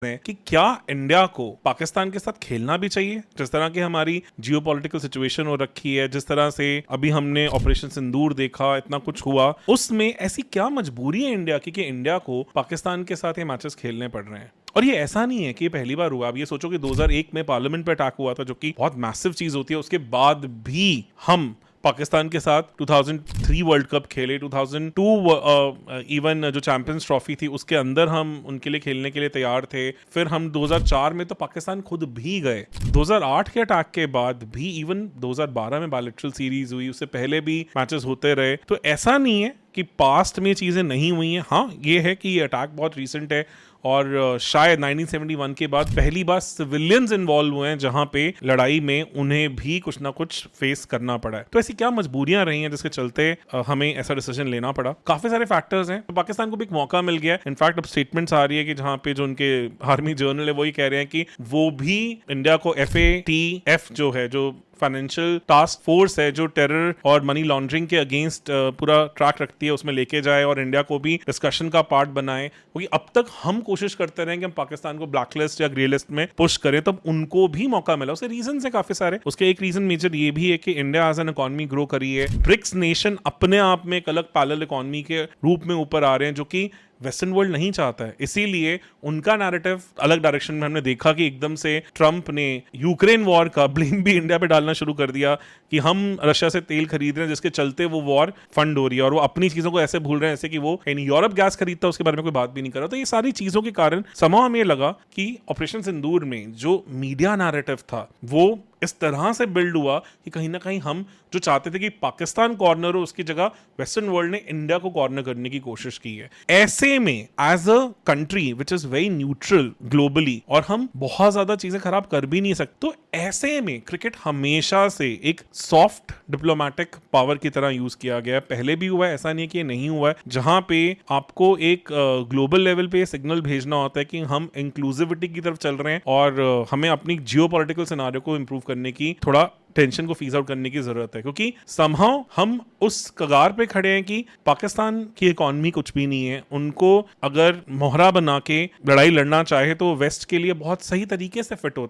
हैं कि क्या इंडिया को पाकिस्तान के साथ खेलना भी चाहिए, जिस तरह की हमारी जियोपॉलिटिकल सिचुएशन हो रखी है, जिस तरह से अभी हमने ऑपरेशन सिंदूर देखा, इतना कुछ हुआ, उसमें ऐसी क्या मजबूरी है इंडिया की कि इंडिया को पाकिस्तान के साथ ये मैचेस खेलने पड़ रहे हैं। और ये ऐसा नहीं है कि ये पहली बार हुआ। अब ये सोचो कि 2001 में पार्लियामेंट पे अटैक हुआ था, जो कि बहुत मैसिव चीज होती है, उसके बाद भी हम पाकिस्तान के साथ 2003 वर्ल्ड कप खेले, 2002 इवन जो चैंपियंस ट्रॉफी थी उसके अंदर हम उनके लिए खेलने के लिए तैयार थे। फिर हम 2004 में तो पाकिस्तान खुद भी गए, 2008 के अटैक के बाद भी, इवन 2012 में बायलैटरल सीरीज हुई, उससे पहले भी मैचेस होते रहे। तो ऐसा नहीं है कि पास्ट में चीजें नहीं हुई हैं। हाँ, ये है कि ये अटैक बहुत रीसेंट है और शायद 1971 के बाद पहली बार सिविलियंस इन्वॉल्व हुए हैं जहां पे लड़ाई में उन्हें भी कुछ ना कुछ फेस करना पड़ा है। तो ऐसी क्या मजबूरियां रही हैं जिसके चलते हमें ऐसा डिसीजन लेना पड़ा। काफी सारे फैक्टर्स हैं। तो पाकिस्तान को भी एक मौका मिल गया। इनफैक्ट अब स्टेटमेंट्स आ रही है कि जहां पे जो उनके आर्मी जर्नल है वही कह रहे हैं कि वो भी इंडिया को FATF जो है, जो फाइनेंशियल टास्क फोर्स है, जो टेरर और मनी लॉन्ड्रिंग के अगेंस्ट पूरा ट्रैक रखती है, उसमें लेके जाए और इंडिया को भी डिस्कशन का पार्ट बनाए। क्योंकि अब तक हम कोशिश करते रहे कि हम पाकिस्तान को ब्लैकलिस्ट या ग्रे लिस्ट में पुश करें, तब उनको भी मौका मिला। उसके रीजन है काफी सारे। उसके एक रीजन मेजर ये भी है कि India as an economy grow करी है। ब्रिक्स नेशन अपने आप में एक अलग पैरेलल इकोनॉमी के रूप में ऊपर आ रहे हैं, जो कि वेस्टर्न वर्ल्ड नहीं चाहता है। इसीलिए उनका नैरेटिव अलग डायरेक्शन में हमने देखा कि एकदम से ट्रंप ने यूक्रेन वॉर का ब्लेम भी इंडिया पे डालना शुरू कर दिया कि हम रशिया से तेल खरीद रहे हैं, जिसके चलते वो वॉर फंड हो रही है, और वो अपनी चीजों को ऐसे भूल रहे हैं जैसे कि वो यूरोप गैस खरीदता है, उसके बारे में कोई बात भी नहीं कर रहा। तो ये सारी चीजों के कारण समाव हमें लगा कि ऑपरेशन सिंदूर में जो मीडिया नैरेटिव था वो इस तरह से बिल्ड हुआ कि कहीं ना कहीं हम जो चाहते थे कि पाकिस्तान कॉर्नर हो, उसकी जगह वेस्टर्न वर्ल्ड ने इंडिया को कॉर्नर करने की कोशिश की है। ऐसे में as a country which is very neutral globally, और हम बहुत ज्यादा चीजें खराब कर भी नहीं सकते, तो ऐसे में क्रिकेट हमेशा से एक सॉफ्ट डिप्लोमेटिक पावर की तरह यूज किया गया। पहले भी हुआ है, ऐसा नहीं है कि ये नहीं हुआ है। जहां पे आपको एक ग्लोबल लेवल पे सिग्नल भेजना होता है कि हम इंक्लूसिविटी की तरफ चल रहे हैं और हमें अपनी जियोपॉलिटिकल सिनेरियो को इंप्रूव करने की, थोड़ा टेंशन को फीस आउट करने की जरूरत है। क्योंकि समहाउ हम उस कगार पे खड़े हैं कि पाकिस्तान की इकोनॉमी कुछ भी नहीं है। उनको अगर मोहरा बना के लड़ाई लड़ना चाहे तो वेस्ट के लिए बहुत सही तरीके से फिट होता है।